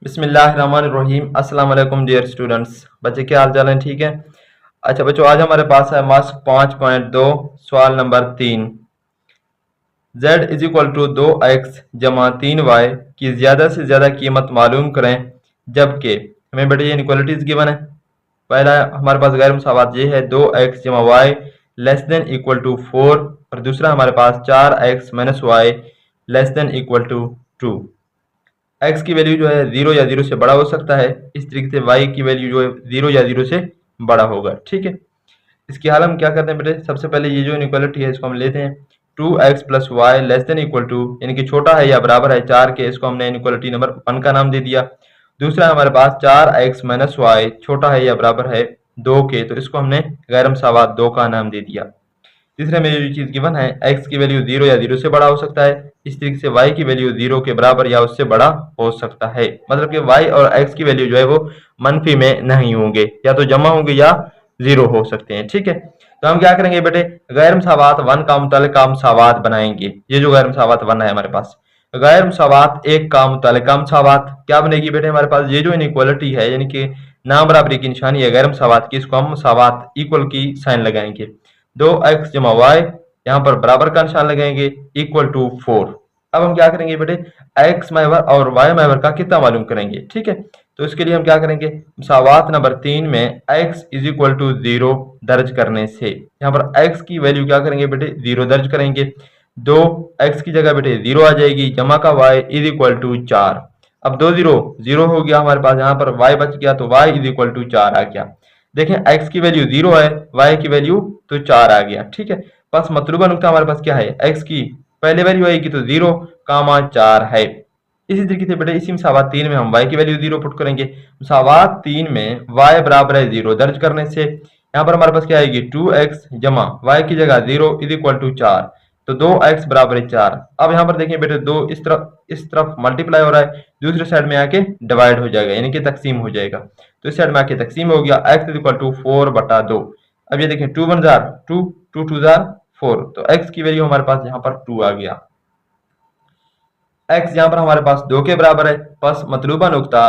बिस्मिल्लाहिर्रहमानिर्रहीम। अस्सलाम वालेकुम डियर स्टूडेंट्स। बच्चे क्या हाल चाल है? ठीक है। अच्छा बच्चों, आज हमारे पास है मास्क 5.2 सवाल नंबर 3। z is equal to 2x जमा 3y की ज़्यादा से ज़्यादा कीमत मालूम करें जबकि हमें बेटे ये इनक्वालिटीज गिवन है। पहला हमारे पास गैर मुसावात ये है 2x जमा y less than equal to 4 और दूसरा हमारे पास 4x minus y less than equal to 2। x की वैल्यू जो है 0 या 0 से बड़ा हो सकता है, इस तरीके से y की वैल्यू जो है 0 या 0 से बड़ा होगा। ठीक है, इसकी हाल हम क्या करते हैं बेटे, सबसे पहले ये जो इनइक्वालिटी है इसको हम लेते हैं 2x plus y less than equal to, यानी कि छोटा है या बराबर है 4 के, इसको हमने इनइक्वालिटी नंबर 1 का नाम दे दिया। दूसरा हमारे पास 4x माइनस वाई छोटा है या बराबर है 2 के, तो इसको हमने गैर मुसावात 2 का नाम दे दिया। तीसरे में जो चीज गिवन है x की वैल्यू 0 या 0 से बड़ा हो सकता है, इस तरीके से y की वैल्यू 0 के बराबर या उससे बड़ा हो सकता है। मतलब कि y और x की वैल्यू जो है वो मनफी में नहीं होंगे, या तो जमा होंगे या 0 हो सकते हैं। ठीक है, तो हम क्या करेंगे बेटे, गैर मुसावात 1 का मुतल्लिका मुसावात बनाएंगे। ये जो गैर मुसावात 1 है हमारे पास, गैर मुसावात 1 का मुतल्लिका मुसावात क्या बनेगी बेटे हमारे पास, ये जो इनइक्वालिटी है यानी कि ना बराबरी की निशानी है गैर मुसावात की, इसको हम मुसावात इक्वल की साइन लगाएंगे। 2x जमा वाई, यहाँ पर बराबर का निशान लगाएंगे, इक्वल टू 4। अब हम क्या करेंगे बेटे, x मैवर और y मैवर का कितना मालूम करेंगे। ठीक है, तो इसके लिए हम क्या करेंगे, मुसावात नंबर 3 में x इज इक्वल टू 0 दर्ज करने से यहाँ पर x की वैल्यू क्या करेंगे बेटे 0 दर्ज करेंगे। 2x की जगह बेटे 0 आ जाएगी, जमा का y इज इक्वल टू 4। अब 2 0 0 हो गया हमारे पास, यहाँ पर y बच गया तो y इज इक्वल टू 4 आ गया। देखें x की वैल्यू 0 है, y की वैल्यू तो 4 आ गया। ठीक है, बस मतलूबा नुकता हमारे पास क्या है, x की पहले वैल्यू आएगी तो 0 कामा 4 है। इसी तरीके से बेटे इसी मुसावात 3 में हम y की वैल्यू 0 पुट करेंगे। मुसावात 3 में y बराबर है 0 दर्ज करने से यहाँ पर हमारे पास क्या आएगी 2x जमा y की जगह 0 इज इक्वल टू 4, तो 2x बराबर है 4। अब यहाँ पर देखिए बेटे 2 इस तरफ मल्टीप्लाई हो रहा है, दूसरे साइड में आके डिवाइड हो जाएगा यानी कि तकसीम हो जाएगा, तो इस साइड में आके तकसीम हो गया, x इज इक्वल टू 4/2। अब ये देखें 2 1 जार 2, 2 2 जार 4, तो x की वैल्यू हमारे पास यहाँ पर 2 आ गया। x यहाँ पर हमारे पास 2 के बराबर है, बस मतलूबा नुकता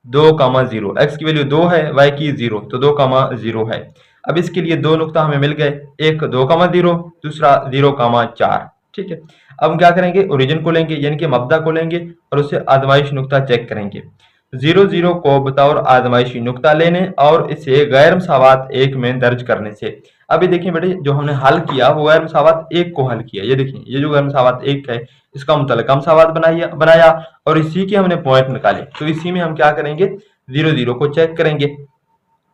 2,0, x की वैल्यू 2 है, y की 0, तो 2,0 है। अब इसके लिए दो नुकता हमें मिल गए, एक 2,0, दूसरा 0,4। ठीक है, अब हम क्या करेंगे, ओरिजिन को लेंगे यानी कि मब्दा को लेंगे और उससे आजमाइश नुकता चेक करेंगे। 0 0 को बतौर आजमाइशी नुकता लेने और इसे गैर मुसावात 1 में दर्ज करने से। अभी देखिए बेटे जो हमने हल किया वो गैर मुसावात 1 को हल किया, ये देखिए ये जो गैर मुसावात 1 है इसका मुतल्लिका मुसावात बनाया और इसी के हमने पॉइंट निकाले, तो इसी में हम क्या करेंगे 0 0 को चेक करेंगे।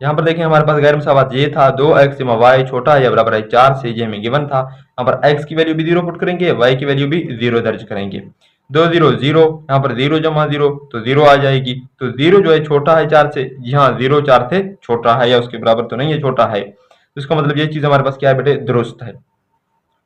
यहाँ पर देखिए हमारे पास गैर मुसावात ये था 2x जमा वाई छोटा है या बराबर है 4 से, ये हमें गिवन था। यहाँ पर x की वैल्यू भी 0 पुट करेंगे, y की वैल्यू भी 0 दर्ज करेंगे। 2 0 0, यहाँ पर 0 जमा 0 तो 0 आ जाएगी, तो 0 जो है छोटा है 4 से, जी हाँ 0 4 से छोटा है या उसके बराबर तो नहीं है, छोटा है, तो इसका मतलब ये चीज हमारे पास क्या है बेटे दुरुस्त है।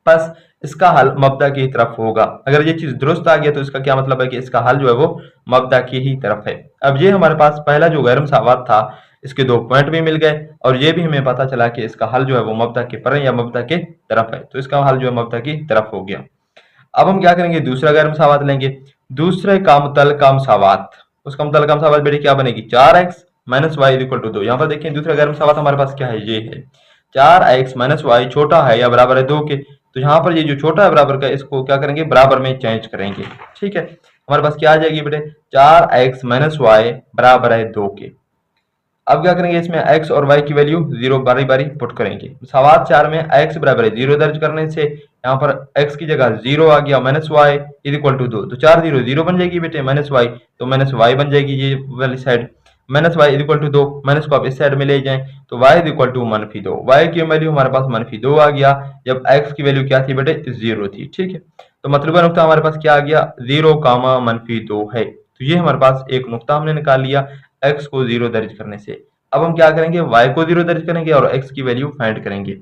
बस इसका हल मब्दा की तरफ होगा। अगर ये चीज दुरुस्त आ गया तो इसका क्या मतलब है कि इसका हल जो है वो मब्दा की ही तरफ है। अब ये हमारे पास पहला जो गैर मुसावात था इसके 2 पॉइंट भी मिल गए और ये भी हमें पता चला कि इसका हल जो है वो मब्दा के पर या मब्दा के तरफ है, तो इसका हल जो है मब्दा की तरफ हो गया। अब हम क्या करेंगे, दूसरा गैर मुसावात लेंगे। दूसरे का मुतल्लिका मुसावात, उसका मुतल्लिका मुसावात बेटे क्या बनेगी 4x minus Y equal to 2। यहाँ पर देखिए दूसरा गैर मुसावात हमारे पास क्या है, ये है 4x माइनस वाई छोटा है या बराबर है 2 के, तो यहाँ पर ये जो छोटा है बराबर का इसको क्या करेंगे बराबर में चेंज करेंगे। ठीक है, हमारे पास क्या आ जाएगी बेटे 4x माइनस वाई बराबर है 2 के। अब क्या करेंगे, इसमें x और y की वैल्यू 0 बारी बारी पुट करेंगे। मुसावात 4 में x बराबर है 0 दर्ज करने से यहाँ पर x की जगह 0 आ गया minus y is equal to 2, तो 4 0 0 बन जाएगी बेटे माइनस वाई, तो माइनस वाई बन जाएगी ये वाली side, minus y is equal to 2, minus को आप इस साइड में ले जाएं तो y is equal to -2। y की वैल्यू हमारे पास -2 आ गया जब x की वैल्यू क्या थी बेटे 0 थी। ठीक है, तो मतलूबा नुकता हमारे पास क्या आ गया 0, -2 है, तो ये हमारे पास एक नुकता हमने निकाल लिया x को 0 दर्ज करने से। अब हम क्या करेंगे y को 0 दर्ज करेंगे और x की वैल्यू फाइंड करेंगे।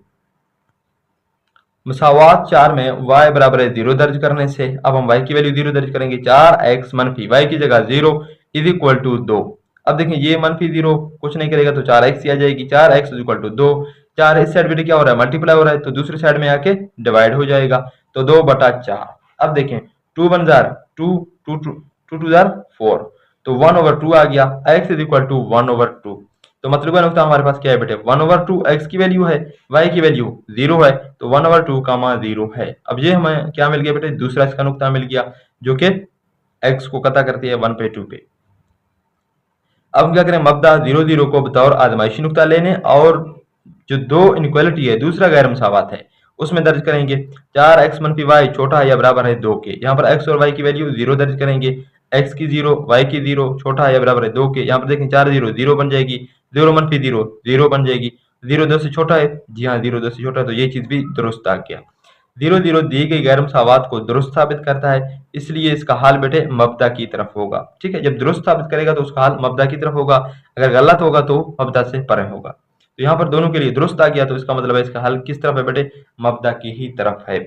मुसावात 4 में y बराबर है 0 दर्ज करने से अब हम y की वैल्यू 0 दर्ज करेंगे, 4x मनफी y की जगह 0 इज इक्वल टू 2। अब देखें ये -0 कुछ नहीं करेगा तो 4x ही आ जाएगी, 4x इज इक्वल टू 2। 4 इस साइड बेटे क्या हो रहा है मल्टीप्लाई हो रहा है, तो दूसरी साइड में आके डिवाइड हो जाएगा, तो 2/4। अब देखें 2 1 जार 2, 2 2 2 जार 4, तो 1/2 आ गया, x इज इक्वल टू 1/2। तो मतलबा नुकता हमारे पास क्या है बेटे, 1/2 x की वैल्यू है, y की वैल्यू 0 है, तो 1/2 कामा 0 है। अब ये हमें क्या मिल गया बेटे, दूसरा इसका नुकता मिल गया जो कि x को कता करती है 1 पे 2 पे। अब हम क्या करें, मबदा 0 0 को बतौर आजमाइशी नुकता लेने और जो दो इनक्वालिटी है, दूसरा गैर मसावत है, उसमें दर्ज करेंगे 4x मनफी वाई छोटा है या बराबर है 2 के। यहाँ पर x और y की वैल्यू 0 दर्ज करेंगे, x की 0 y की 0 छोटा है या बराबर है 2 के। यहाँ पर देखें 4 0 0 बन जाएगी, 0 मनफी 0 0 बन जाएगी, 0 2 से छोटा है, जी हाँ 0 2 से छोटा है, तो ये चीज भी दुरुस्त आ गया। 0 0 दी गई गैर मसावत को दुरुस्त साबित करता है, इसलिए इसका हाल बेटे मबदा की तरफ होगा। ठीक है, जब दुरुस्त साबित करेगा तो उसका हाल मबदा की तरफ होगा, अगर गलत होगा तो मबदा से परे होगा। तो यहाँ पर दोनों के लिए दुरुस्त आ गया, तो इसका मतलब है इसका हल किस तरफ है बेटे, मबदा की ही तरफ है।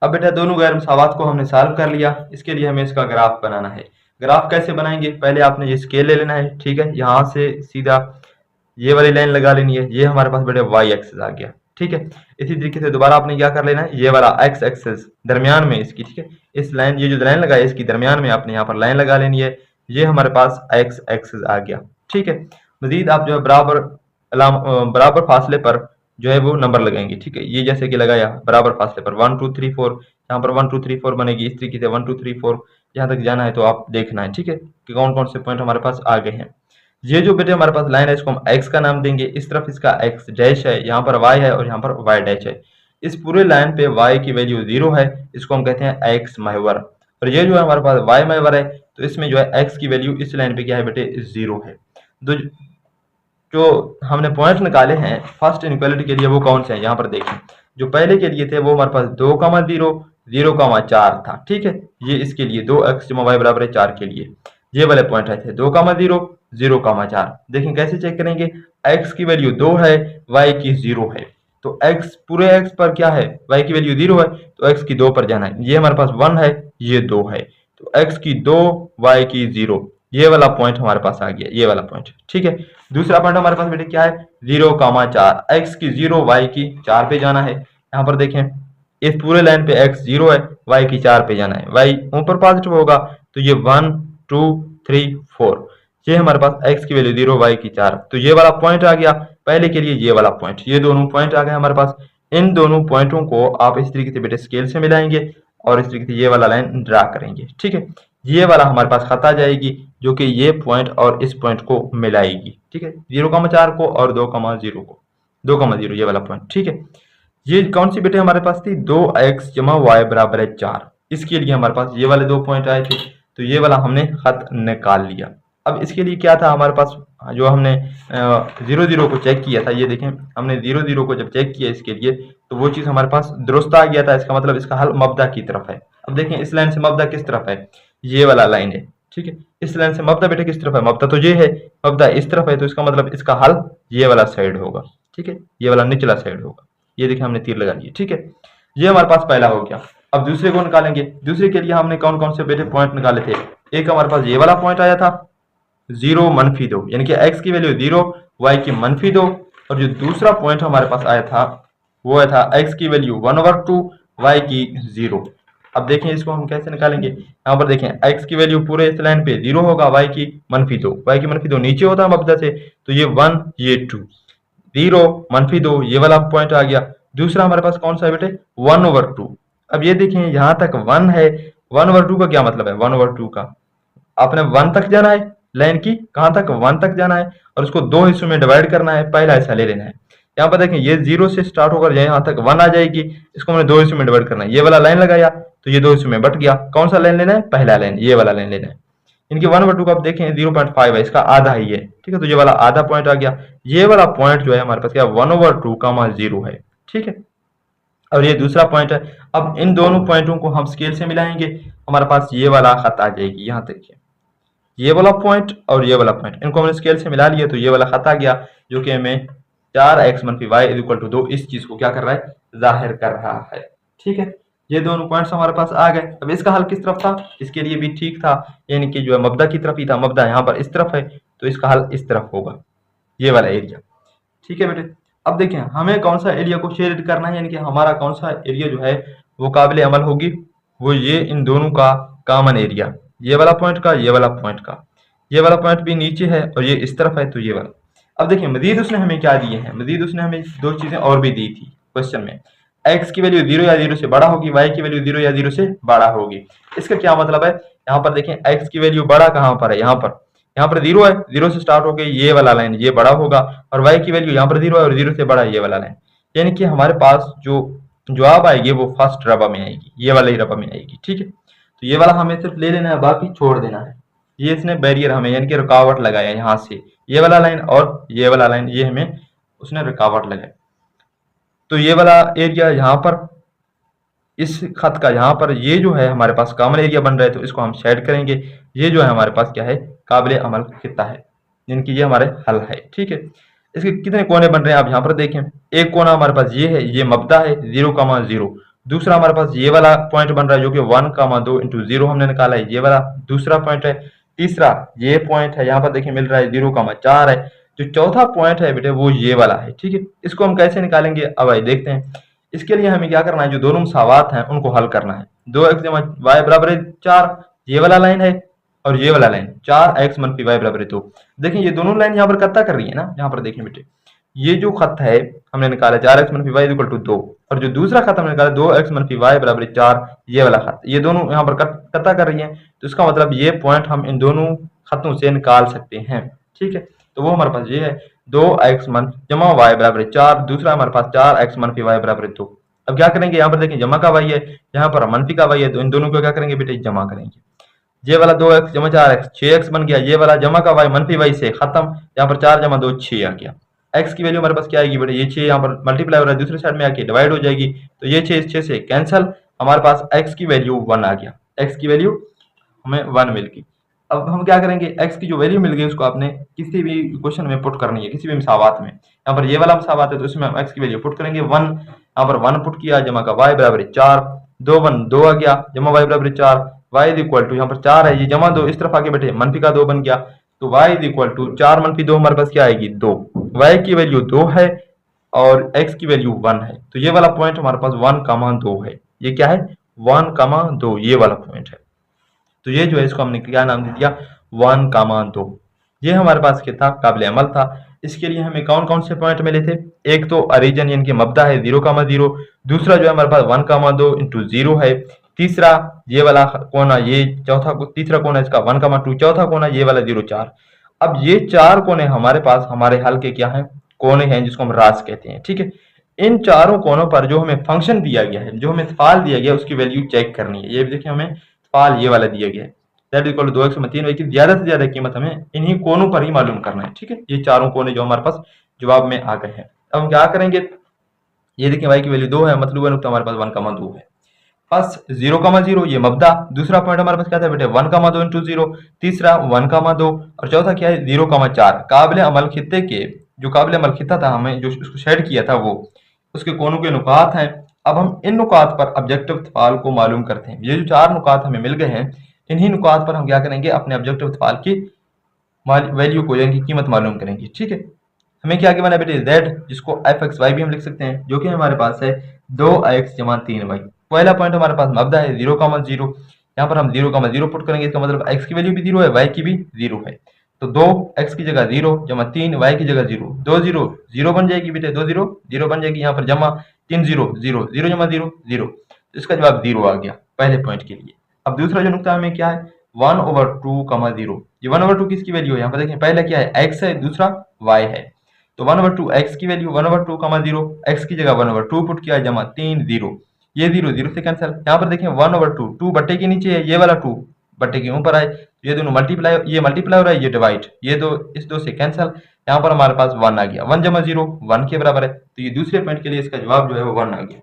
अब बेटा दोनों गैर मसावत को हमने सॉल्व कर लिया, इसके लिए हमें इसका ग्राफ बनाना है। ग्राफ कैसे बनाएंगे, पहले आपने ये स्केल ले लेना है, ठीक है, यहाँ से सीधा ये वाली लाइन लगा लेनी है, ये हमारे पास बेटे वाई एक्सिस आ गया। ठीक है, इसी तरीके से दोबारा आपने क्या कर लेना है, ये वाला एक्स एक्सिस दरमियान में इसकी, ठीक है, इस लाइन, ये जो लाइन लगाई इसकी दरमियान में आपने यहाँ पर लाइन लगा लेनी है, ये हमारे पास एक्स एक्सिस आ गया। ठीक है, मजीद आप जो है बराबर फासले पर जो है वो नंबर लगाएंगे। ठीक है, ये जैसे कि लगाया बराबर फासले पर 1 2 3 4, यहाँ पर 1 2 3 4 बनेगी, इस तरीके से 1 2 3 4 यहाँ तक जाना है, तो आप देखना है। ठीक है, कि कौन कौन से पॉइंट हमारे पास आ गए हैं। ये जो बेटे हमारे पास लाइन है इसको हम x का नाम देंगे, इस तरफ इसका x डैश है, यहाँ पर y है और यहाँ पर y डैश है। इस पूरे लाइन पे y की वैल्यू 0 है, इसको हम कहते हैं x महवर। और ये जो है हमारे पास y महवर है, तो इसमें जो है x की वैल्यू इस लाइन पे क्या है बेटे, 0 है। तो जो हमने पॉइंट निकाले हैं फर्स्ट इनक्वालिटी के लिए वो कौन से हैं, यहाँ पर देखें। जो पहले के लिए थे वो हमारे पास 2,0 0,4 था। ठीक है, ये इसके लिए 2x जमा y बराबर है 4 के लिए ये वाले पॉइंट आए थे 2,0 0,4। देखें कैसे चेक करेंगे, x की वैल्यू 2 है, y की 0 है, तो x पूरे x पर क्या है, y की वैल्यू 0 है, तो x की 2 पर जाना है। ये हमारे पास 1 है, ये 2 है, तो x की 2 y की 0, ये वाला पॉइंट हमारे पास आ गया, ये वाला पॉइंट। ठीक है, दूसरा पॉइंट हमारे पास बेटे क्या है, 0,4, x की 0 y की 4 पे जाना है। यहाँ पर देखें इस पूरे लाइन पे x 0 है, y की 4 पे जाना है, y ऊपर पॉजिटिव होगा, तो ये 1 2 3 4, ये हमारे पास x की वैल्यू 0 y की 4, तो ये वाला पॉइंट आ गया। पहले के लिए ये वाला पॉइंट, ये दोनों पॉइंट आ गए हमारे पास। इन दोनों पॉइंटों को आप इस तरीके से बेटे स्केल से मिलाएंगे और इस तरीके से ये वाला लाइन ड्रा करेंगे। ठीक है, ये वाला हमारे पास खत आ जाएगी जो कि ये पॉइंट और इस पॉइंट को मिलाएगी। ठीक है, 0,4 को और 2,0 को, 2,0 ये वाला पॉइंट। ठीक है, ये कौन सी बेटे हमारे पास थी, 2x जमा वाई बराबर है 4, इसके लिए हमारे पास ये वाले 2 पॉइंट आए थे, तो ये वाला हमने खत निकाल लिया। अब इसके लिए क्या था हमारे पास, जो हमने 0 0 को चेक किया था, ये देखें हमने 0 0 को जब चेक किया इसके लिए, तो वो चीज हमारे पास दुरुस्त आ गया था, इसका मतलब इसका हल मबदा की तरफ है। अब देखें इस लाइन से मबदा किस तरफ है, ये वाला लाइन है। ठीक है, इस लाइन से मबदा बेटे किस तरफ है, मबदा तो ये है, मबदा इस तरफ है, तो इसका मतलब इसका हल ये वाला साइड होगा। ठीक है, ये वाला निचला साइड होगा, ये देखिए हमने तीर लगा लिया। ठीक है, ये हमारे पास पहला हो गया। अब दूसरे को निकालेंगे, दूसरे के लिए हमने कौन कौन से बेटे पॉइंट निकाले थे। एक हमारे पास ये वाला पॉइंट आया था 0 - 2, यानी कि x की वैल्यू 0 y की -2, और जो दूसरा पॉइंट हमारे पास आया था वो आया था x की वैल्यू 1/2 y की 0। अब देखें इसको हम कैसे निकालेंगे, यहाँ पर देखें x की वैल्यू पूरे इस लाइन पे 0 होगा, y की -2, y की -2 नीचे होता है मबदा से, तो ये 1 ये 2, 0 -2 ये वाला पॉइंट आ गया। दूसरा हमारे पास कौन सा है बेटे, 1/2। अब ये देखें यहाँ तक 1 है, 1/2 का क्या मतलब है, 1/2 का आपने 1 तक जाना है, लाइन की कहां तक, 1 तक जाना है, और उसको दो हिस्सों में डिवाइड करना है, पहला हिस्सा ले लेना है। यहाँ पर देखें ये 0 से स्टार्ट होकर यहाँ तक 1 आ जाएगी, इसको हमने दो हिस्सों में डिवाइड करना है, ये वाला लाइन लगाया तो ये दो हिस्सों में बट गया। कौन सा लाइन लेना है, पहला लाइन, ये वाला लाइन लेना है। इनके 1/2 को आप देखें 0.5 है, इसका आधा ही है। ठीक है, तो ये वाला आधा पॉइंट आ गया। ये वाला पॉइंट जो है हमारे पास क्या 1/2, 0 है। ठीक है, और ये दूसरा पॉइंट है। अब इन दोनों पॉइंटों को हम स्केल से मिलाएंगे, हमारे पास ये वाला खत आ जाएगी। यहाँ देखिए ये वाला पॉइंट और ये वाला पॉइंट, इनको हमने स्केल से मिला लिया, तो ये वाला खत आ गया जो कि हमें 4x - y = 2 इस चीज को क्या कर रहा है, जाहिर कर रहा है। ठीक है, ये दोनों पॉइंट्स हमारे पास आ गए। अब इसका हल किस तरफ था, इसके लिए भी ठीक था, यानी कि जो है मबदा की तरफ ही था, मबदा यहाँ पर इस तरफ है, तो इसका हल इस तरफ होगा, ये वाला एरिया। ठीक है बेटे, अब देखें हमें कौन सा एरिया को शेड करना है, यानी कि हमारा कौन सा एरिया जो है वो काबिल अमल होगी, वो ये इन दोनों का कॉमन एरिया, ये वाला पॉइंट का, ये वाला पॉइंट का, ये वाला पॉइंट भी नीचे है और ये इस तरफ है, तो ये वाला। अब देखिए मजीद उसने हमें क्या दिए हैं, मजीद उसने हमें दो चीजें और भी दी थी क्वेश्चन में। x की वैल्यू 0 या 0 से बड़ा होगी, y की वैल्यू 0 या 0 से बड़ा होगी। इसका क्या मतलब है, यहाँ पर देखें x की वैल्यू बड़ा कहाँ पर है, यहाँ पर 0 है, 0 से स्टार्ट होकर ये वाला लाइन ये बड़ा होगा, और y की वैल्यू यहाँ पर 0 है और 0 से बड़ा है ये वाला लाइन। यानी कि हमारे पास जो जवाब आएगी वो फर्स्ट रबा में आएगी, ये वाला ही रबा में आएगी। ठीक है, तो ये वाला हमें सिर्फ ले लेना है, बाकी छोड़ देना है। ये इसने बैरियर हमें यानी कि रुकावट लगाया यहाँ से, ये वाला लाइन और ये वाला लाइन, ये हमें उसने रुकावट लगाया। तो ये वाला एरिया यहाँ पर, इस खत का यहाँ पर ये जो है हमारे पास कॉमन एरिया बन रहा है, तो इसको हम शेड करेंगे। ये जो है हमारे पास क्या है, काबिल अमल खित्ता है, यानी कि ये हमारे हल है। ठीक है, इसके कितने कोने बन रहे हैं आप यहाँ पर देखें। एक कोना हमारे पास ये है, ये मब्दा है 0,0। दूसरा हमारे पास ये वाला पॉइंट बन रहा है जो कि 1,2 इंटू 0 हमने निकाला है, ये वाला दूसरा पॉइंट है। तीसरा ये पॉइंट है, यहाँ पर देखिए मिल रहा है 0,4 है। जो चौथा पॉइंट है बेटे वो ये वाला है। ठीक है, इसको हम कैसे निकालेंगे अब आइए देखते हैं। इसके लिए हमें क्या करना है, जो दोनों मसावात हैं उनको हल करना है। 2x जमा y बराबर 4, ये वाला लाइन है, और ये वाला लाइन 4x मनफी y बराबर 2। देखिए ये दोनों लाइन यहाँ पर कत्ता कर रही है ना, यहाँ पर देखें बेटे, ये जो खत है हमने निकाला 4x मनफी y इक्वल टू 2, और जो दूसरा खत हमने निकाला 2x मनफी y बराबर 4, ये वाला खत, ये दोनों यहाँ पर कत्ता कर रही है। तो इसका मतलब ये पॉइंट हम इन दोनों खतों से निकाल सकते हैं। ठीक है, तो वो हमारे पास ये है 2x मन जमा y बराबर 4, दूसरा हमारे पास 4x मनफी y बराबर 2। अब क्या करेंगे, यहाँ पर देखिए जमा का y है, यहाँ पर मनफी का y है, तो इन दोनों को क्या करेंगे बेटे, जमा करेंगे। ये वाला 2x जमा 4x 6x बन गया, ये वाला जमा का y मनफी y से खत्म, यहाँ पर 4 जमा 2 6 आ गया। x की वैल्यू हमारे पास क्या आएगी बेटे, ये 6 यहाँ पर मल्टीप्लाई हो रहा है, दूसरी साइड में आके डिवाइड हो जाएगी, तो ये 6 इस 6 से कैंसल, हमारे पास x की वैल्यू 1 आ गया, x की वैल्यू हमें 1 मिल गई। अब हम क्या करेंगे, x की जो वैल्यू मिल गई उसको आपने किसी भी क्वेश्चन में पुट करनी है, किसी भी मसावात में। यहाँ पर ये वाला मसावात है तो इसमें हम x की वैल्यू पुट करेंगे 1, यहाँ पर 1 पुट किया, जमा का y बराबर 4, 2 1 2 आ गया, जमा y बराबर 4, y इज इक्वल टू यहाँ पर 4 है, ये जमा 2 इस तरफ आगे बैठे मनफी का 2 बन गया, तो y इज इक्वल टू 4 मनफी 2 हमारे पास क्या आएगी 2, y की वैल्यू 2 है और x की वैल्यू 1 है, तो ये वाला पॉइंट हमारे पास 1,2 है। ये क्या है 1,2, ये वाला पॉइंट है। तो ये जो है इसको हमने क्या नाम दे दिया 1,2। ये हमारे पास क्या था, काबिल अमल था। इसके लिए हमें कौन कौन से पॉइंट मिले थे, एक तो ओरिजिन यानी कि मब्दा है 0,0, दूसरा जो है हमारे पास 1,2 इंटू 0 है, तीसरा ये वाला कोना, ये चौथा तीसरा कोना इसका 1,2, चौथा कोना ये वाला 0,4। अब ये 4 कोने हमारे पास हमारे हल के क्या है, कोने हैं जिसको हम रास कहते हैं। ठीक है, इन चारों कोनों पर जो हमें फंक्शन दिया गया है, जो हमें फाल दिया गया है, उसकी वैल्यू चेक करनी है। ये देखिए हमें फाल ये वाला दिया गया है, that equal to 2x 3y की ज्यादा से ज्यादा कीमत हमें इन्हीं कोनों पर ही मालूम करना है। ठीक है, ये चारों कोने जो हमारे पास जवाब में आ गए हैं। अब हम क्या करेंगे, ये देखिए y की वैल्यू 2 है, मतलब नुकता हमारे पास 1,2 है। फर्स्ट 0,0 ये मब्दा, दूसरा पॉइंट हमारे पास क्या था बेटे 1,2 इंटू 0, तीसरा 1,2 और चौथा क्या है 0,4। काबिल अमल खित्ते के जो काबिल अमल खित्ता था, हमें जो उसको शेड किया था वो उसके कोनों के नुकात हैं। अब हम इन नुकात पर ऑब्जेक्टिव तफाल को मालूम करते हैं। ये जो 4 नुकात हमें मिल गए हैं, इन्हीं नुकात पर हम क्या करेंगे, अपने ऑब्जेक्टिव तफाल की वैल्यू को यानी कि कीमत मालूम करेंगे। ठीक है, हमें क्या गिवन है बेटे z, जिसको f(x,y) भी हम लिख सकते हैं, जो कि हमारे पास है 2x जमा 3y। पहला पॉइंट हमारे पास मब्दा है 0,0, यहाँ पर हम 0,0 पुट करेंगे, इसका मतलब x की वैल्यू भी 0 है, y की भी 0 है, तो 2x की जगह 0 जमा 3 y की जगह 0, 2 0 0 बन जाएगी बेटे, 2 0 0 बन जाएगी, यहाँ पर जमा 3 0 0 0 जमा 0 0, तो इसका जवाब 0 आ गया पहले पॉइंट के लिए। अब दूसरा जो नुकता हमें क्या है 1/2,0, ये 1/2 किसकी वैल्यू है, यहाँ पर देखें पहला क्या है x है, दूसरा y है, तो 1/2 x की वैल्यू 1/2,0, x की जगह 1/2 पुट किया, जमा 3 0, ये 0 0 से कैंसिल, यहाँ पर देखें 1/2 2 बट्टे के नीचे है, ये वाला 2 बट्टे के ऊपर आए, ये दोनों मल्टीप्लाई, ये मल्टीप्लाई हो रहा है, ये डिवाइड, ये दो इस दो से कैंसिल, यहाँ पर हमारे पास 1 आ गया, 1 जमा 0 1 के बराबर है, तो ये दूसरे पॉइंट के लिए इसका जवाब जो है वो 1 आ गया।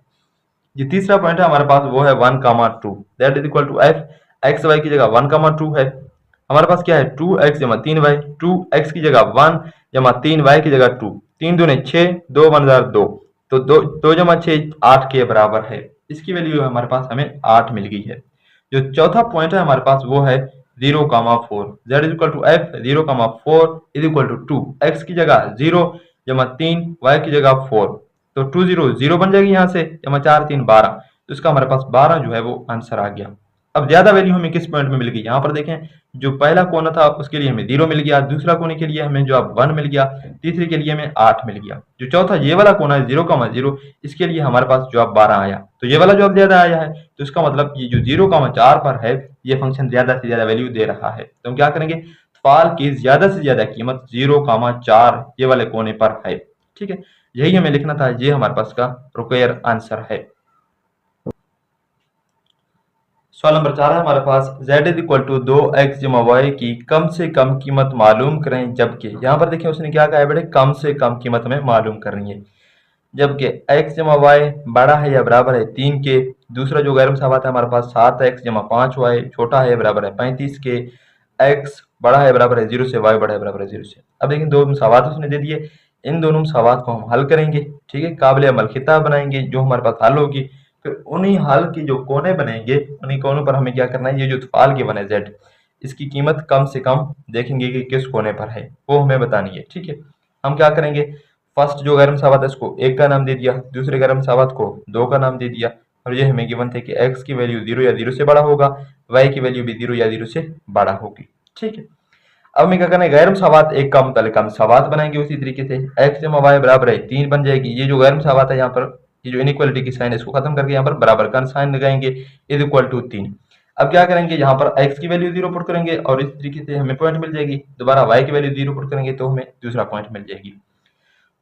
ये तीसरा पॉइंट है हमारे पास, वो है 1,2, that is equal to f, x y की जगह 1,2 है, हमारे पास क्या है 2x जमा 3y, 2x की जगह 1 जमा 3y की जगह 2, 3 दूने 6, 2 1 2, तो 2 जमा 6 8 के बराबर है, इसकी वैल्यू हमारे पास हमें 8 मिल गई है। जो चौथा पॉइंट है हमारे पास वो है 0,4, z is equal to f 0,4 is equal to 2, x की जगह 0 जमा 3 y की जगह 4, तो 2 0 0 बन जाएगी यहाँ से, जमा 4 3 12, तो इसका हमारे पास 12 जो है वो आंसर आ गया। अब ज्यादा वैल्यू हमें किस पॉइंट में मिल गई, यहाँ पर देखें जो पहला कोना था उसके लिए हमें 0 मिल गया, दूसरा कोने के लिए हमें जो अब 1 मिल गया, तीसरे के लिए हमें 8 मिल गया, जो चौथा ये वाला कोना है 0,0 इसके लिए हमारे पास जवाब 12 आया। तो ये वाला जवाब ज्यादा आया है, तो इसका मतलब ये जो 0,4 पर है ये फंक्शन ज्यादा से ज्यादा वैल्यू दे रहा है। तो हम क्या करेंगे, फाल की ज्यादा से ज्यादा कीमत 0,4 ये वाले कोने पर है। ठीक है, यही हमें लिखना था, ये हमारे पास का रिक्वायर आंसर है। सवाल नंबर 4 है हमारे पास, z is equal to 2x जमा वाई की कम से कम कीमत मालूम करें, जबकि यहाँ पर देखिए उसने क्या कहा है बेटे, कम से कम कीमत हमें मालूम करनी है, जबकि x जमा वाई बड़ा है या बराबर है 3 के। दूसरा जो गैर मुसावात है हमारे पास 7x जमा 5y छोटा है बराबर है 35 के, x बड़ा है बराबर है 0 से, y बड़ा है बराबर है 0 से। अब देखिए दो मुसावात उसने दे दिए, इन दोनों मुसावात को हम हल करेंगे। ठीक है, काबिल अमल खिताब बनाएंगे, जो हमारे पास हल होगी फिर उन्हीं हल की जो कोने बनेंगे उन्हीं कोनों पर हमें क्या करना है, ये जो फाल के बने z इसकी कीमत कम से कम देखेंगे कि किस कोने पर है, वो हमें बतानी है। ठीक है, हम क्या करेंगे, फर्स्ट जो गैर मुसावात है इसको 1 का नाम दे दिया, दूसरे गैर मुसावात को 2 का नाम दे दिया, और ये हमें गिवन थे कि x की वैल्यू 0 या 0 से बड़ा होगा, y की वैल्यू भी 0 या 0 से बड़ा होगी। ठीक है, अब हमें क्या करना है, गैर मुसावात एक का मुतल्लिका मुसावात बनाएंगे उसी तरीके से, x जमा y बराबर है 3 बन जाएगी। ये जो गैर मुसावात है यहाँ पर, ये जो इनइक्वालिटी की साइन है इसको खत्म करके यहाँ पर बराबर का साइन लगाएंगे, इज इक्वल टू 3। अब क्या करेंगे, यहाँ पर x की वैल्यू 0 पुट करेंगे और इस तरीके से हमें पॉइंट मिल जाएगी, दोबारा y की वैल्यू 0 पुट करेंगे तो हमें दूसरा पॉइंट मिल जाएगी।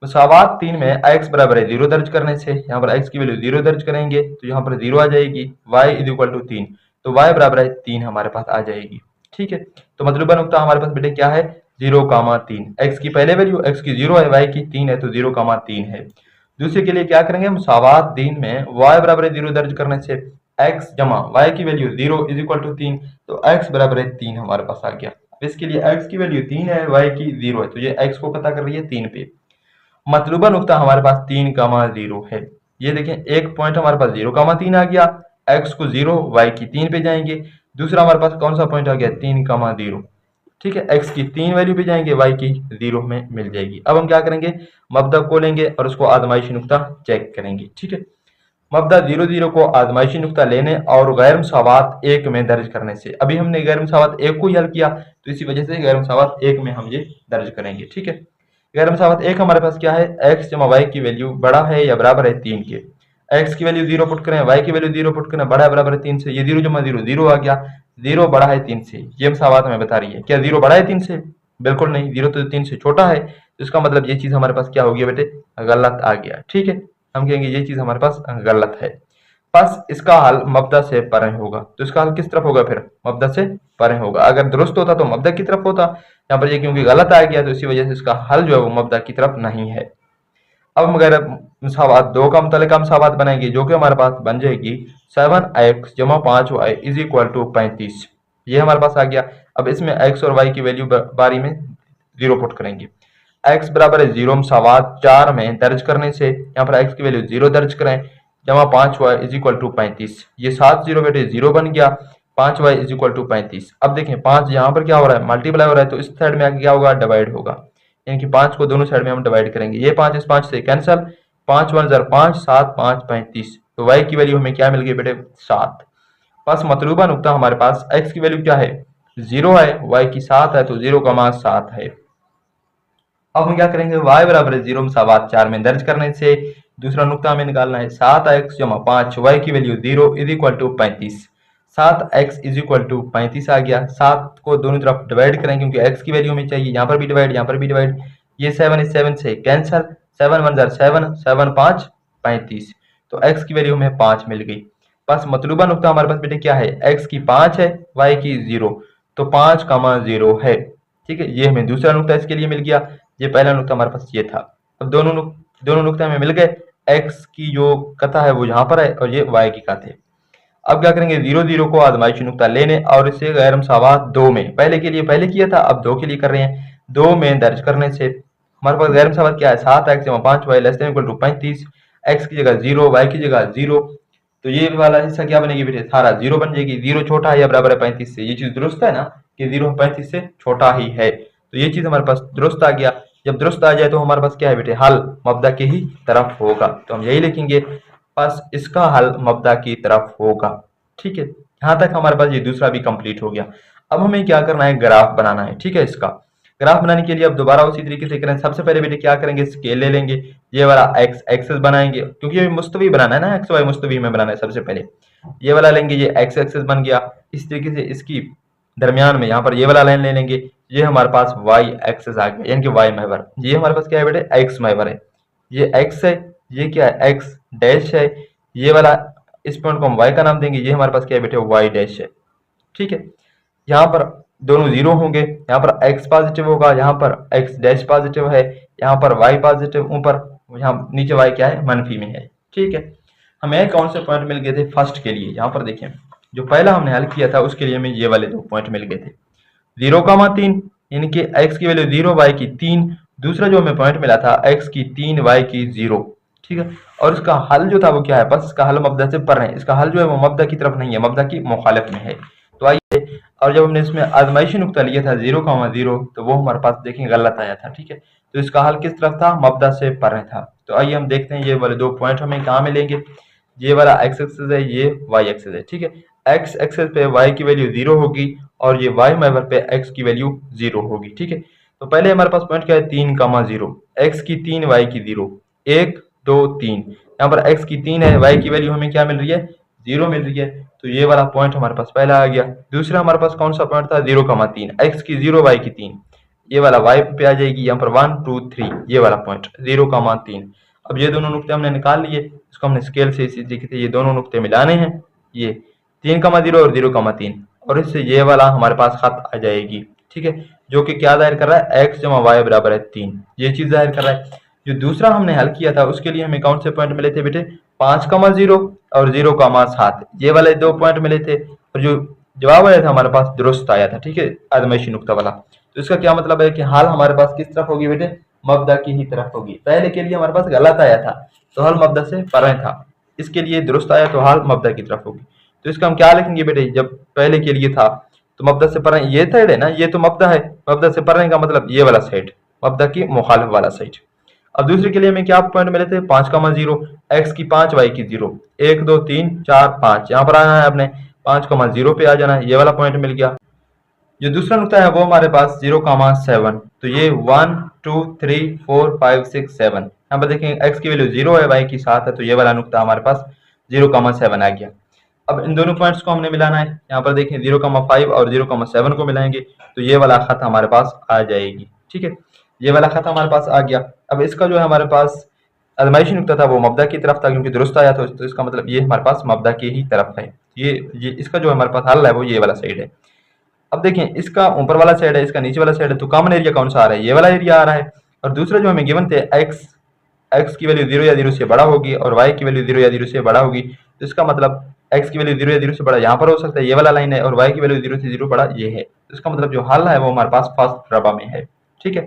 मुसावात 3 में x बराबर है 0 दर्ज करने से, यहाँ पर x की वैल्यू 0 दर्ज करेंगे तो यहाँ पर 0 आ जाएगी, y इज इक्वल टू 3, तो y बराबर है 3 हमारे पास आ जाएगी। ठीक है, तो मतलूबा नुक्ता हमारे पास बेटे क्या है, 0,3। x की पहले वैल्यू x की 0 है, y की 3 है, तो 0,3 है। दूसरे के लिए क्या करेंगे, मुसावात 3 में y बराबर है 0 दर्ज करने से x जमा y की वैल्यू 0 इज इक्वल टू 3, तो x बराबर है 3 हमारे पास आ गया। इसके लिए x की वैल्यू 3 है, y की 0 है, तो ये x को पता कर रही है 3 पे। मतलूबा नुक्ता हमारे पास 3,0 है, ये देखें एक पॉइंट हमारे पास 0,3 आ गया, x को 0 y की 3 पे जाएंगे, दूसरा हमारे पास कौन सा पॉइंट आ गया 3,0। ठीक है, x की 3 वैल्यू पे जाएंगे, y की 0 में मिल जाएगी। अब हम क्या करेंगे, मबदा को लेंगे और उसको आजमाइशी नुक्ता चेक करेंगे। ठीक है, मबदा 0,0 को आजमाइशी नुक्ता लेने और गैर मुसावात 1 में दर्ज करने से, अभी हमने गैर मुसावात 1 को ही हल किया तो इसी वजह से गैर मुसावात 1 में हम ये दर्ज करेंगे। ठीक है, गैर मुसावात 1 हमारे पास क्या है, x जमा y की वैल्यू बड़ा है या बराबर है 3 के, x की वैल्यू 0 पुट करें, y की वैल्यू 0 पुट करें, बड़ा है बराबर है 3 से, ये 0 जमा 0 0 आ गया, 0 बड़ा है 3 से, ये मुसावात हमें बता रही है। क्या 0 बड़ा है 3 से, बिल्कुल नहीं, 0 तो 3 से छोटा है, तो इसका मतलब ये चीज हमारे पास क्या होगी बेटे, गलत आ गया। ठीक है, हम कहेंगे ये चीज हमारे पास गलत है, बस इसका हल मबदा से परे होगा। तो इसका हल किस तरफ होगा, फिर मबदा से परे होगा। अगर दुरुस्त होता तो मबदा की तरफ होता, यहाँ पर ये क्योंकि गलत आ गया तो इसी वजह से इसका हल जो है वो मबदा की तरफ नहीं है। अब हम अगर मुसावात 2 का मुतल्लिका मुसावात बनाएंगे, जो कि हमारे पास बन जाएगी 7x जमा 5y इज इक्वल टू 35, ये हमारे पास आ गया। अब इसमें x और y की वैल्यू बारी में 0 पुट करेंगे, x बराबर है 0 मुसावात 4 में दर्ज करने से, यहाँ पर x की वैल्यू 0 दर्ज करें, जमा 5y इज इक्वल टू 35, ये 7 0 बेटे 0 बन गया, 5y इज इक्वल टू 35। अब देखें 5 यहाँ पर क्या हो रहा है, मल्टीप्लाई हो रहा है, तो इस साइड में आगे क्या होगा, डिवाइड होगा, यानी कि 5 को दोनों साइड में हम डिवाइड करेंगे, ये 5 इस 5 से कैंसिल, 5 1 जार 5, 7 5 35, तो y की वैल्यू हमें क्या मिल गई बेटे 7। बस मतलूबा नुक्ता हमारे पास x की वैल्यू क्या है 0 है, y की 7 है, तो 0,7 है। अब हम क्या करेंगे, y बराबर है 0 मुसावात 4 में दर्ज करने से, दूसरा नुक्ता हमें निकालना है 7x जमा 5 y की value 0 is equal to 35, 7x is equal to 35 आ गया। 7 को दोनों तरफ डिवाइड करें क्योंकि x की वैल्यू हमें चाहिए, यहाँ पर भी डिवाइड यहाँ पर भी डिवाइड, ये 7 इस 7 से कैंसिल, 7 1 जार 7, 7 5 35, तो x की वैल्यू हमें 5 मिल गई। बस मतलूबा नुक्ता हमारे पास बेटे क्या है, x की 5 है, y की 0, तो 5,0 है। ठीक है, ये हमें दूसरा नुक्ता इसके लिए मिल गया, ये पहला नुक्ता हमारे पास ये था। अब दोनों नुक्ते हमें मिल गए, x की जो कथा है वो यहाँ पर है और ये y की कथ है। अब क्या करेंगे, 0,0 को आजमाइशी नुक्ता लेने और इसे गैर मुसावात 2 में, पहले के लिए पहले किया था अब 2 के लिए कर रहे हैं, 2 में दर्ज करने से हमारे पास गैर मुसावात क्या है, 7x जमा 5y less than equal to 35, x की जगह 0 y की जगह 0, तो ये वाला हिस्सा क्या बनेगी बेटे, सारा 0 बन जाएगी। 0 छोटा है या बराबर है 35 से, ये चीज दुरुस्त है ना कि 0 35 से छोटा ही है, तो ये चीज हमारे पास दुरुस्त आ गया। जब दुरुस्त आ जाए तो हमारे पास क्या है बेटे, हल मबदा के ही तरफ होगा, तो हम यही लिखेंगे बस इसका हल मब्दा की तरफ होगा। ठीक है, यहाँ तक हमारे पास ये दूसरा भी कंप्लीट हो गया। अब हमें क्या करना है, ग्राफ बनाना है। ठीक है, इसका ग्राफ बनाने के लिए अब दोबारा उसी तरीके से करें। सबसे पहले बेटे क्या करेंगे, स्केल ले लेंगे, ये वाला एक्स एक्सेस बनाएंगे, क्योंकि ये मुस्तवी बनाना है ना, एक्स वाई मुस्तवी में बनाना है। सबसे पहले ये वाला लेंगे, ये एक्स एक्सेस बन गया। इस तरीके से इसकी दरमियान में यहाँ पर ये वाला लाइन ले लेंगे, ये हमारे पास वाई एक्सेस आ गया, यानी कि वाई महवर। ये हमारे पास क्या है बेटे, एक्स महवर है, ये एक्स है, ये क्या है, एक्स डैश है। ये वाला इस पॉइंट को हम वाई का नाम देंगे, ये हमारे पास क्या है बेटे, वाई डैश है। ठीक है, यहाँ पर दोनों जीरो होंगे, यहाँ पर x पॉजिटिव होगा, यहाँ पर x डैश पॉजिटिव है, यहाँ पर y पॉजिटिव ऊपर, यहाँ नीचे y क्या है, मनफी में है। ठीक है, हमें कौन से पॉइंट मिल गए थे फर्स्ट के लिए, यहाँ पर देखें जो पहला हमने हल किया था उसके लिए हमें ये वाले 2 पॉइंट मिल गए थे, 0,3, यानी कि x की वैल्यू 0, y की 3। दूसरा जो हमें पॉइंट मिला था x की 3, y की 0। ठीक है, और इसका हल जो था वो क्या है, बस इसका हल मब्दा से पर है, इसका हल जो है वो मब्दा की तरफ नहीं है, मब्दा की मुखालिफ में है। तो आइए, और जब हमने इसमें आजमाइशी नुक्ता लिया था 0,0, तो वो हमारे पास देखें गलत आया था। ठीक है, तो इसका हल किस तरफ था, मब्दा से परे था। तो आइए हम देखते हैं ये वाले 2 पॉइंट हमें कहाँ मिलेंगे। ये वाला एक्स एक्सेस है, ये वाई एक्सेस है। ठीक है, एक्स एक्सेस पे वाई की वैल्यू 0 होगी और ये वाई महवर पे एक्स की वैल्यू 0 होगी। ठीक है, तो पहले हमारे पास पॉइंट क्या है, 3,0, एक्स की 3, वाई की 0, 1 2 3। यहाँ पर एक्स की 3 है, वाई की वैल्यू हमें क्या मिल रही है, 0 मिल रही है। तो ये वाला पॉइंट हमारे पास पहला आ गया। दूसरा हमारे पास कौन सा पॉइंट था, 0,3, एक्स की 0, वाई की 3, ये वाला वाई पे आ जाएगी। यहाँ पर 1 2 3, ये वाला पॉइंट 0,3। अब ये दोनों नुक्ते हमने निकाल लिए, इसको हमने स्केल से इसी तरीके से ये दोनों नुक्ते मिलाने हैं, ये 3,0 और 0,3, और इससे ये वाला हमारे पास खत आ जाएगी। ठीक है, जो कि क्या जाहिर कर रहा है, एक्स जमा वाई बराबर है 3, ये चीज जाहिर कर रहा है। जो दूसरा हमने हल किया था उसके लिए हमें कौन से पॉइंट मिले थे बेटे, 5,0 और 0,7, ये वाले 2 पॉइंट मिले थे, और जो जवाब आया था हमारे पास दुरुस्त आया था। ठीक है, आजमाइशी नुक्ता वाला। तो इसका क्या मतलब है कि हाल हमारे पास किस तरफ होगी बेटे, मब्दा की ही तरफ होगी। पहले के लिए हमारे पास गलत आया था तो हल मब्दा से परे था, इसके लिए दुरुस्त आया तो हाल मब्दा की तरफ होगी। तो इसका हम क्या लिखेंगे बेटे, जब पहले के लिए था तो मब्दा से परे ये साइड है ना, ये तो मब्दा है, मब्दा से परे का मतलब ये वाला साइड, मब्दा की मुखालिफ वाला साइड। अब दूसरे के लिए हमें क्या पॉइंट मिले थे, 5,0, एक्स की 5, वाई की 0, 1 2 3 4 5, यहाँ पर आना है अपने 5,0 पे आ जाना है, ये वाला पॉइंट मिल गया। जो दूसरा नुकता है वो हमारे पास 0,7, तो ये 1 2 3 4 5 6 7, यहाँ पर देखें एक्स की वैल्यू 0 है, वाई की 7 है, तो ये वाला नुकता हमारे पास 0,7 आ गया। अब इन दोनों पॉइंट्स को हमने मिलाना है, यहाँ पर देखें 0,5 और 0,7 को मिलाएंगे तो ये वाला खत हमारे पास आ जाएगी। ठीक है, ये वाला खत हमारे पास आ गया। अब इसका जो है हमारे पास आजमाइशी नुकता था वो मब्दा की तरफ था, क्योंकि दुरुस्त आया तो इसका मतलब ये हमारे पास मब्दा की ही तरफ है। ये इसका जो हमारे पास हल है वो ये वाला साइड है। अब देखें इसका ऊपर वाला साइड है, इसका नीचे वाला साइड है, तो कॉमन एरिया कौन सा आ रहा है, ये वाला एरिया आ रहा है। और दूसरा जो हमें गिवन थे एक्स की वैल्यू 0 या 0 से बड़ा होगी और वाई की वैल्यू 0 या 0 से बड़ा होगी, तो इसका मतलब एक्स की वैल्यू 0 या 0 से बड़ा यहाँ पर हो सकता है, ये वाला लाइन है, और वाई की वैल्यू 0 से 0 बड़ा ये है, तो इसका मतलब जो हल है वो हमारे पास फर्स्ट रबा में है। ठीक है,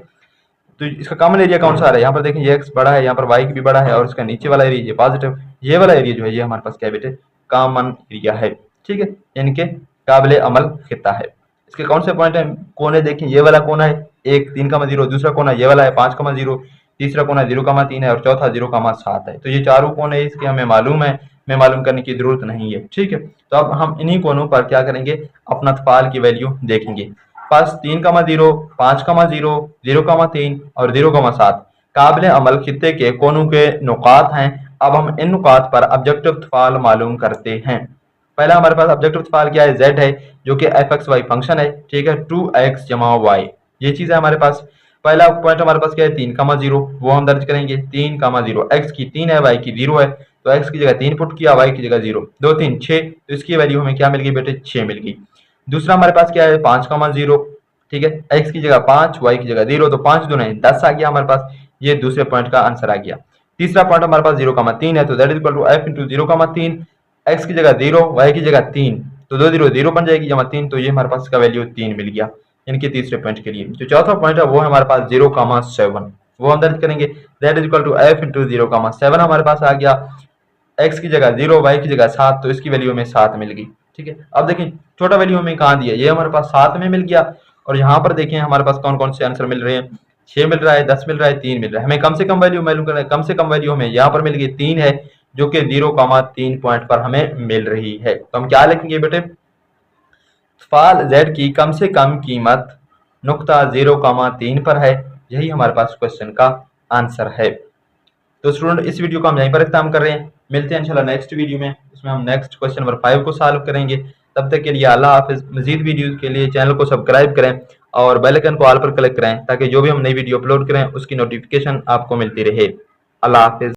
तो इसका कॉमन एरिया कौन सा आ रहा है, यहाँ पर देखें ये एक्स बड़ा है, यहाँ पर वाई भी बड़ा है, और इसका नीचे वाला एरिया ये पॉजिटिव, ये वाला एरिया जो है ये हमारे पास क्या बेटे, कॉमन एरिया है। ठीक है, यानी कि काबिल अमल खिता है। इसके कौन से पॉइंट है, कोने देखें, ये वाला कोना है एक 3,0, दूसरा कोना ये वाला है 5,0, तीसरा कोना 0,3 है, और चौथा 0,7 है। तो ये चारों कोने इसके हमें मालूम है, हमें मालूम करने की जरूरत नहीं है। ठीक है, तो अब हम इन्हीं कोनों पर क्या करेंगे, अपना तफाल की वैल्यू देखेंगे। बस 3,0, 5,0, 0,3 और 0,7 काबिल अमल खिते के कोनों के नुकात हैं। अब हम इन नुकात पर ऑब्जेक्टिव तफाल मालूम करते हैं। पहला हमारे पास ऑब्जेक्टिव तफाल क्या है, z है, जो कि f(x,y) फंक्शन है। ठीक है, 2x जमा y, ये चीज है हमारे पास। पहला पॉइंट हमारे पास क्या है, 3,0, वो हम दर्ज करेंगे 3,0, x की 3 है, y की 0 है, तो x की जगह 3 पुट किया, y की जगह 0, 2 3 6, तो इसकी वैल्यू हमें क्या मिल गई बेटे, 6 मिल गई। दूसरा हमारे पास क्या है, 5,0, ठीक है, x की जगह 5, y की जगह 0, तो 5 दूना 10 आ गया हमारे पास, ये दूसरे पॉइंट का आंसर आ गया। तीसरा पॉइंट हमारे पास 0,3 है, तो that is equal to f into 0,3, x की जगह 0, y की जगह 3, तो 2 0 0 बन जाएगी जमा 3, तो ये हमारे पास इसका वैल्यू 3 मिल गया इनके तीसरे पॉइंट के लिए। जो चौथा पॉइंट है वो है हमारे पास 0,7, वो हम दर्ज करेंगे, that is equal to f into 0,7 हमारे पास आ गया, x की जगह 0, y की जगह 7, तो इसकी वैल्यू हमें 7 मिल गई। ठीक है, अब देखें छोटा वैल्यू हमें कहाँ दिया, ये हमारे पास 7 में मिल गया, और यहाँ पर देखें हमारे पास कौन कौन से आंसर मिल रहे हैं, 6 मिल रहा है, 10 मिल रहा है, 3 मिल रहा है। हमें कम से कम वैल्यू मालूम करना है, कम से कम वैल्यू हमें यहाँ पर मिल गई 3 है, जो कि 0,3 पॉइंट पर हमें मिल रही है। तो हम क्या लिखेंगे बेटे, फाल z की कम से कम कीमत नुक्ता 0,3 पर है। यही हमारे पास क्वेश्चन का आंसर है। तो स्टूडेंट इस वीडियो को हम यहीं पर खत्म कर रहे हैं, मिलते हैं इंशाल्लाह नेक्स्ट वीडियो में। इसमें हम नेक्स्ट क्वेश्चन नंबर 5 को सॉल्व करेंगे। तब तक के लिए अल्लाह हाफिज। मजीद वीडियो के लिए चैनल को सब्सक्राइब करें और बेल आइकन को ऑल पर क्लिक करें ताकि जो भी हम नई वीडियो अपलोड करें उसकी नोटिफिकेशन आपको मिलती रहे। अल्लाह हाफिज।